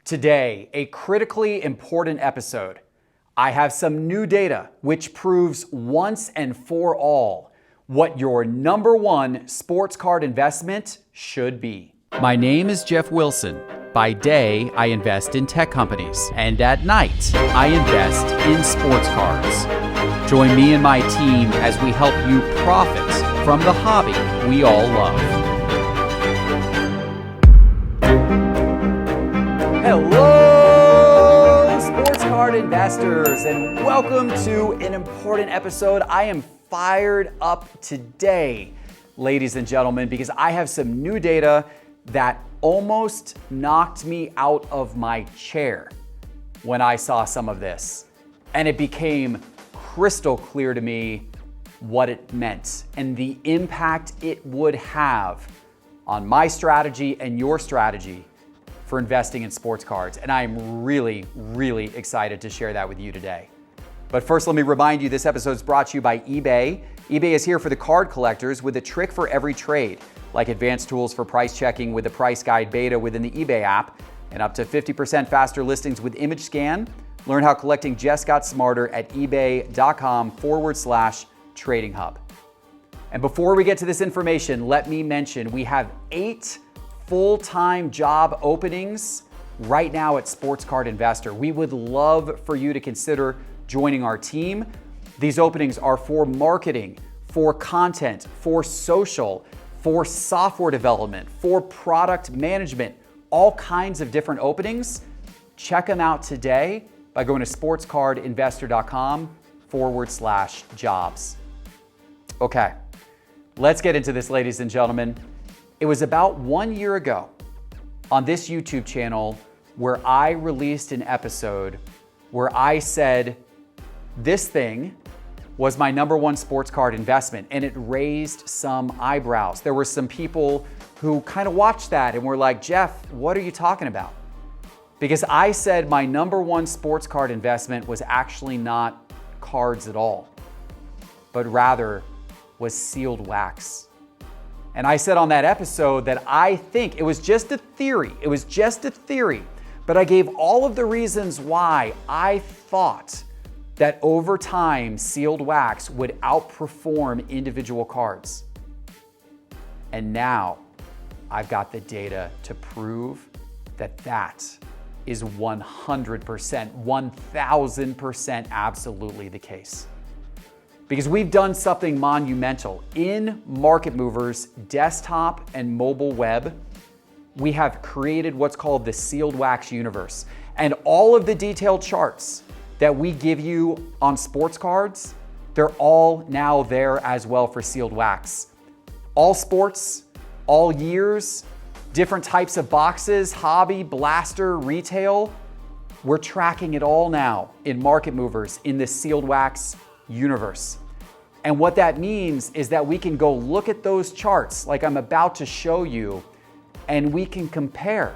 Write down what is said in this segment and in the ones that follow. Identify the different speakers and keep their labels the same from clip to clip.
Speaker 1: Today, a critically important episode. I have some new data which proves once and for all what your number one sports card investment should be. My name is Geoff Wilson. By day, I invest in tech companies, and at night, I invest in sports cards. Join me and my team as we help you profit from the hobby we all love. Hello, sports card investors, and welcome to an important episode. I am fired up today, ladies and gentlemen, because I have some new data that almost knocked me out of my chair when I saw some of this. And it became crystal clear to me what it meant and the impact it would have on my strategy and your strategy for investing in sports cards. And I'm really, really excited to share that with you today. But first, let me remind you, this episode is brought to you by eBay. eBay is here for the card collectors with a trick for every trade, like advanced tools for price checking with the Price Guide Beta within the eBay app, and up to 50% faster listings with Image Scan. Learn how collecting just got smarter at ebay.com/trading hub. And before we get to this information, let me mention we have 8 full-time job openings right now at Sports Card Investor. We would love for you to consider joining our team. These openings are for marketing, for content, for social, for software development, for product management, all kinds of different openings. Check them out today by going to sportscardinvestor.com/jobs. Okay, let's get into this, ladies and gentlemen. It was about 1 year ago on this YouTube channel where I released an episode where I said this thing was my number one sports card investment, and it raised some eyebrows. There were some people who kind of watched that and were like, Geoff, what are you talking about? Because I said my number one sports card investment was actually not cards at all, but rather was sealed wax. And I said on that episode that I think it was just a theory. It was just a theory, but I gave all of the reasons why I thought that over time, sealed wax would outperform individual cards. And now I've got the data to prove that that is 100%, 1000% absolutely the case. Because we've done something monumental. In Market Movers, desktop and mobile web, we have created what's called the sealed wax universe. And all of the detailed charts that we give you on sports cards, they're all now there as well for sealed wax. All sports, all years, different types of boxes, hobby, blaster, retail, we're tracking it all now in Market Movers in the sealed wax universe. And what that means is that we can go look at those charts like I'm about to show you, and we can compare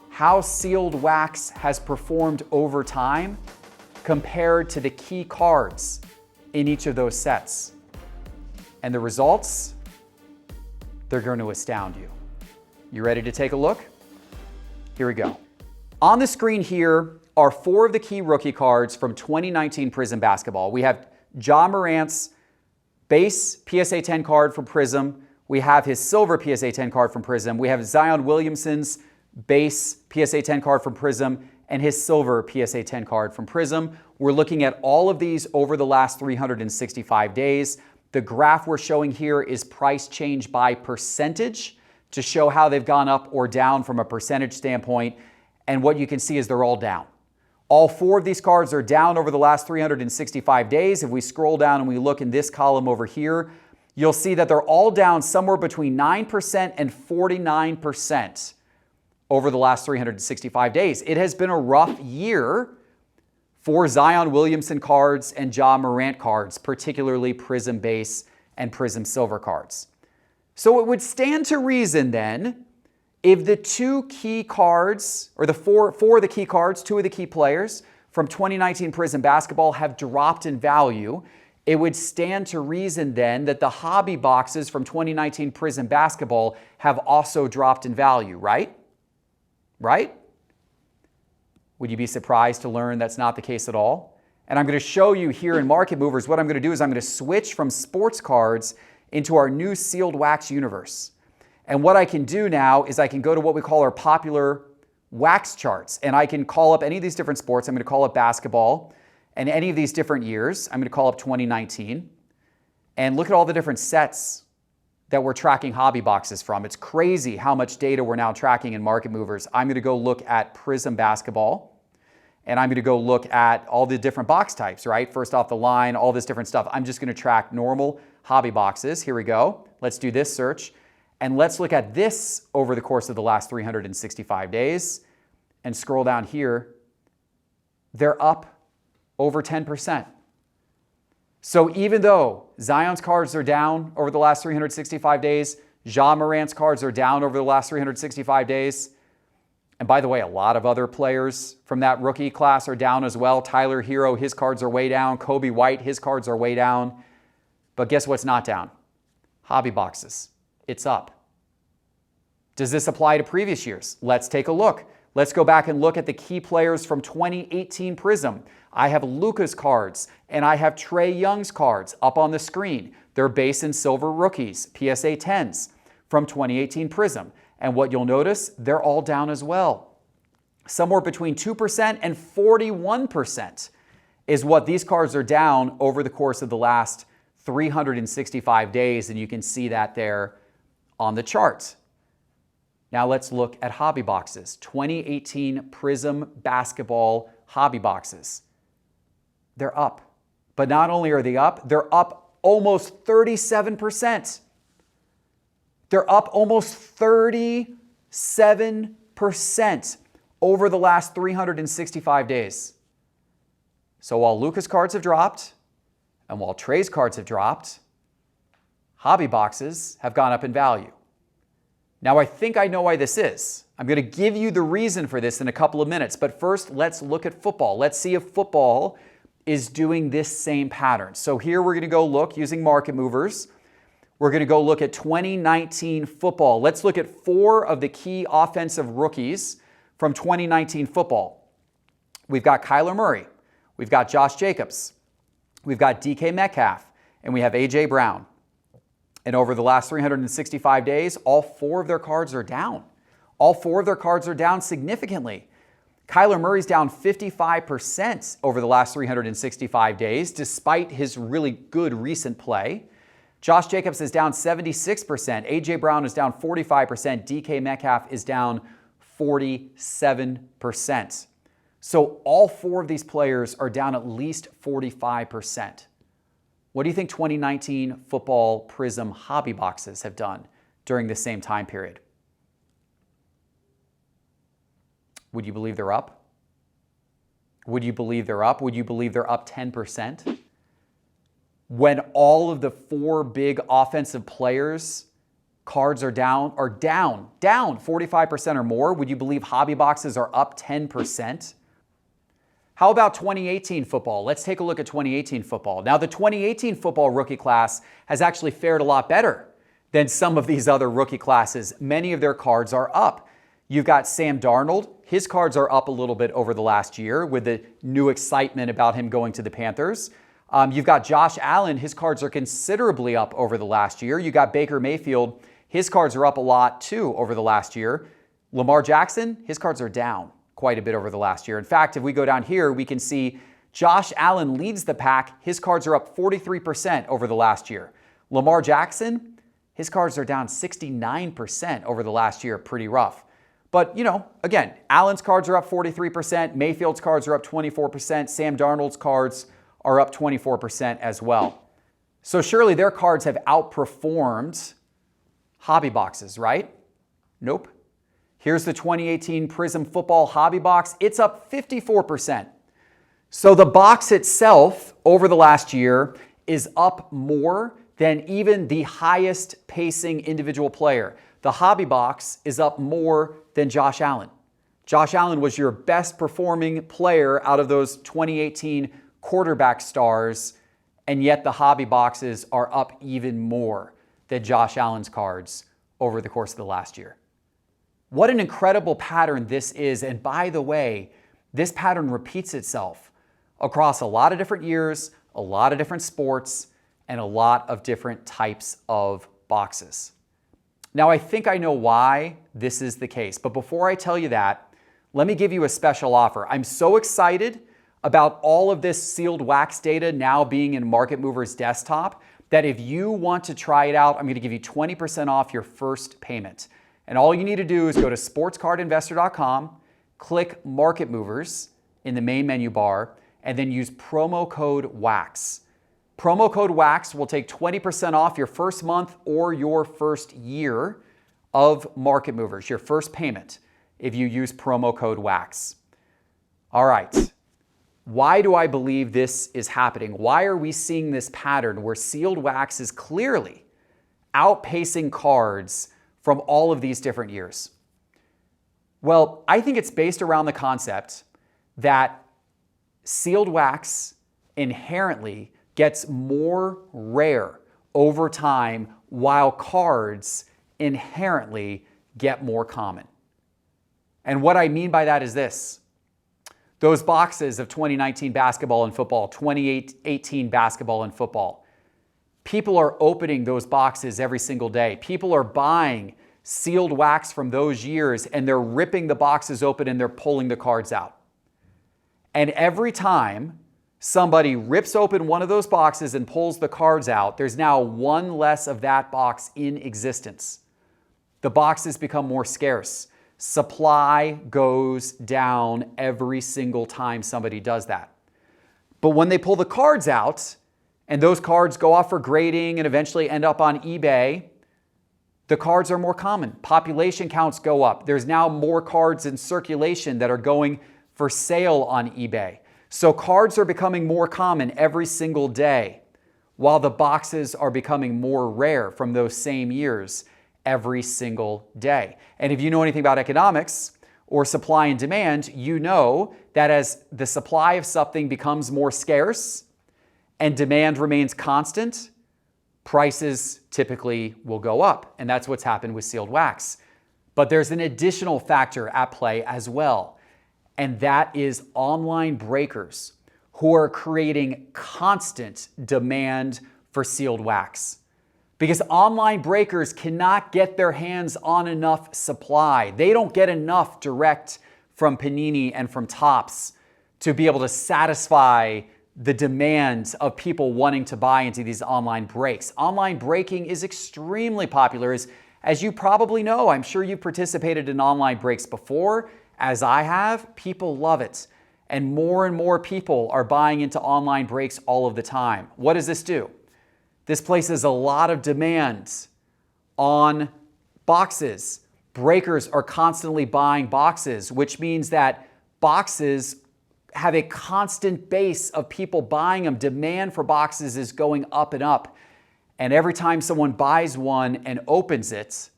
Speaker 1: how sealed wax has performed over time compared to the key cards in each of those sets. And the results, they're going to astound you. You ready to take a look? Here we go. On the screen here are 4 of the key rookie cards from 2019 Prizm basketball. We have Ja Morant's base PSA 10 card from Prizm. We have his silver PSA 10 card from Prizm. We have Zion Williamson's base PSA 10 card from Prizm and his silver PSA 10 card from Prizm. We're looking at all of these over the last 365 days. The graph we're showing here is price change by percentage to show how they've gone up or down from a percentage standpoint. And what you can see is they're all down. All 4 of these cards are down over the last 365 days. If we scroll down and we look in this column over here, you'll see that they're all down somewhere between 9% and 49% over the last 365 days. It has been a rough year for Zion Williamson cards and Ja Morant cards, particularly Prizm base and Prizm silver cards. So it would stand to reason then, if the 2 key cards, or the four of the key cards, 2 of the key players from 2019 Prizm basketball have dropped in value, it would stand to reason then that the hobby boxes from 2019 Prizm basketball have also dropped in value, right? Right? Would you be surprised to learn that's not the case at all? And I'm going to show you here in Market Movers, what I'm going to do is I'm going to switch from sports cards into our new sealed wax universe. And what I can do now is I can go to what we call our popular wax charts, and I can call up any of these different sports. I'm going to call up basketball and any of these different years. I'm going to call up 2019 and look at all the different sets that we're tracking hobby boxes from. It's crazy how much data we're now tracking in Market Movers. I'm going to go look at Prism basketball, and I'm going to go look at all the different box types, right? First off the line, all this different stuff. I'm just going to track normal hobby boxes. Here we go. Let's do this search. And let's look at this over the course of the last 365 days and scroll down here. They're up over 10%. So even though Zion's cards are down over the last 365 days, Ja Morant's cards are down over the last 365 days, and by the way, a lot of other players from that rookie class are down as well. Tyler Hero, his cards are way down. Kobe White, his cards are way down. But guess what's not down? Hobby boxes. It's up. Does this apply to previous years? Let's take a look. Let's go back and look at the key players from 2018 Prism. I have Luka's cards and I have Trae Young's cards up on the screen. They're base and silver rookies, PSA 10s from 2018 Prism. And what you'll notice, they're all down as well. Somewhere between 2% and 41% is what these cards are down over the course of the last 365 days. And you can see that there on the chart. Now let's look at hobby boxes. 2018 Prism basketball hobby boxes. They're up. But not only are they up, they're up almost 37%. They're up almost 37% over the last 365 days. So while Luka's cards have dropped, and while Trae's cards have dropped, hobby boxes have gone up in value. Now, I think I know why this is. I'm going to give you the reason for this in a couple of minutes. But first, let's look at football. Let's see if football is doing this same pattern. So here we're going to go look using Market Movers. We're going to go look at 2019 football. Let's look at 4 of the key offensive rookies from 2019 football. We've got Kyler Murray. We've got Josh Jacobs. We've got DK Metcalf. And we have A.J. Brown. And over the last 365 days, all 4 of their cards are down. All 4 of their cards are down significantly. Kyler Murray's down 55% over the last 365 days, despite his really good recent play. Josh Jacobs is down 76%. A.J. Brown is down 45%. DK Metcalf is down 47%. So all 4 of these players are down at least 45%. What do you think 2019 football Prism hobby boxes have done during the same time period? Would you believe they're up? Would you believe they're up? Would you believe they're up 10%? When all of the 4 big offensive players' cards are down 45% or more, would you believe hobby boxes are up 10%? How about 2018 football? Let's take a look at 2018 football. Now, the 2018 football rookie class has actually fared a lot better than some of these other rookie classes. Many of their cards are up. You've got Sam Darnold. His cards are up a little bit over the last year with the new excitement about him going to the Panthers. You've got Josh Allen. His cards are considerably up over the last year. You got Baker Mayfield. His cards are up a lot too over the last year. Lamar Jackson, his cards are down quite a bit over the last year. In fact, if we go down here, we can see Josh Allen leads the pack. His cards are up 43% over the last year. Lamar Jackson, his cards are down 69% over the last year. Pretty rough. But, again, Allen's cards are up 43%. Mayfield's cards are up 24%. Sam Darnold's cards are up 24% as well. So surely their cards have outperformed hobby boxes, right? Nope. Here's the 2018 Prism Football Hobby Box. It's up 54%. So the box itself over the last year is up more than even the highest pacing individual player. The hobby box is up more than Josh Allen. Josh Allen was your best performing player out of those 2018 quarterback stars, and yet the hobby boxes are up even more than Josh Allen's cards over the course of the last year. What an incredible pattern this is. And by the way, this pattern repeats itself across a lot of different years, a lot of different sports, and a lot of different types of boxes. Now, I think I know why this is the case, but before I tell you that, let me give you a special offer. I'm so excited about all of this sealed wax data now being in Market Mover's desktop that if you want to try it out, I'm going to give you 20% off your first payment. And all you need to do is go to sportscardinvestor.com, click Market Movers in the main menu bar, and then use promo code WAX. Promo code WAX will take 20% off your first month or your first year of Market Movers, your first payment, if you use promo code WAX. All right. Why do I believe this is happening? Why are we seeing this pattern where sealed wax is clearly outpacing cards from all of these different years? Well, I think it's based around the concept that sealed wax inherently gets more rare over time while cards inherently get more common. And what I mean by that is this. Those boxes of 2019 basketball and football, 2018 basketball and football, people are opening those boxes every single day. People are buying sealed wax from those years and they're ripping the boxes open and they're pulling the cards out. And every time somebody rips open one of those boxes and pulls the cards out, there's now one less of that box in existence. The boxes become more scarce. Supply goes down every single time somebody does that. But when they pull the cards out and those cards go off for grading and eventually end up on eBay, the cards are more common. Population counts go up. There's now more cards in circulation that are going for sale on eBay. So cards are becoming more common every single day, while the boxes are becoming more rare from those same years every single day. And if you know anything about economics or supply and demand, you know that as the supply of something becomes more scarce and demand remains constant, prices typically will go up. And that's what's happened with sealed wax. But there's an additional factor at play as well. And that is online breakers who are creating constant demand for sealed wax. Because online breakers cannot get their hands on enough supply. They don't get enough direct from Panini and from Topps to be able to satisfy the demands of people wanting to buy into these online breaks. Online breaking is extremely popular. As you probably know, I'm sure you've participated in online breaks before. As I have, people love it. And more people are buying into online breaks all of the time. What does this do? This places a lot of demand on boxes. Breakers are constantly buying boxes, which means that boxes have a constant base of people buying them. Demand for boxes is going up and up. And every time someone buys one and opens it,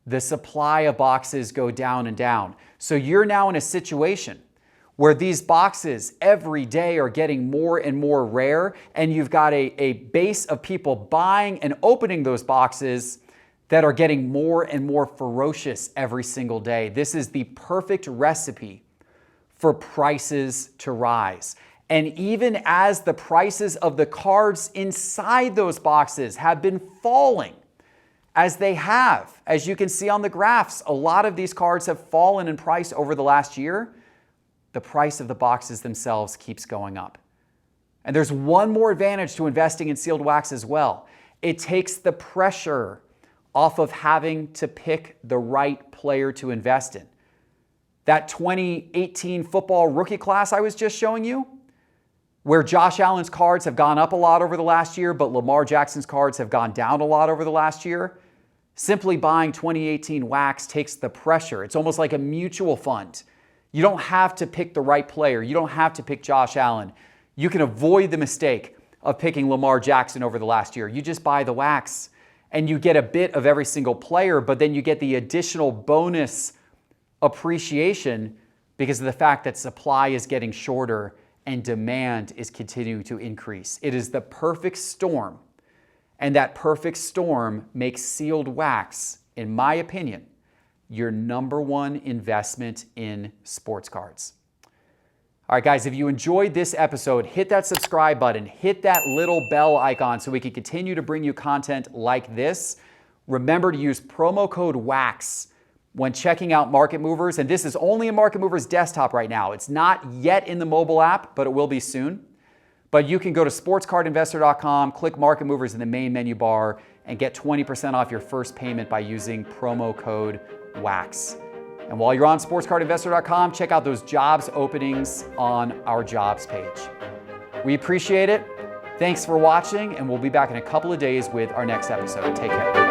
Speaker 1: the supply of boxes go down and down. So you're now in a situation where these boxes every day are getting more and more rare, and you've got a base of people buying and opening those boxes that are getting more and more ferocious every single day. This is the perfect recipe for prices to rise. And even as the prices of the cards inside those boxes have been falling, as they have, as you can see on the graphs, a lot of these cards have fallen in price over the last year. The price of the boxes themselves keeps going up. And there's one more advantage to investing in sealed wax as well. It takes the pressure off of having to pick the right player to invest in. That 2018 football rookie class I was just showing you, where Josh Allen's cards have gone up a lot over the last year, but Lamar Jackson's cards have gone down a lot over the last year, simply buying 2018 wax takes the pressure. It's almost like a mutual fund. You don't have to pick the right player. You don't have to pick Josh Allen. You can avoid the mistake of picking Lamar Jackson over the last year. You just buy the wax and you get a bit of every single player, but then you get the additional bonus appreciation because of the fact that supply is getting shorter and demand is continuing to increase. It is the perfect storm. And that perfect storm makes sealed wax, in my opinion, your number one investment in sports cards. All right, guys, if you enjoyed this episode, hit that subscribe button, hit that little bell icon so we can continue to bring you content like this. Remember to use promo code WAX when checking out Market Movers. And this is only in Market Movers desktop right now. It's not yet in the mobile app, but it will be soon. But you can go to sportscardinvestor.com, click Market Movers in the main menu bar, and get 20% off your first payment by using promo code WAX. And while you're on sportscardinvestor.com, check out those jobs openings on our jobs page. We appreciate it. Thanks for watching, and we'll be back in a couple of days with our next episode. Take care.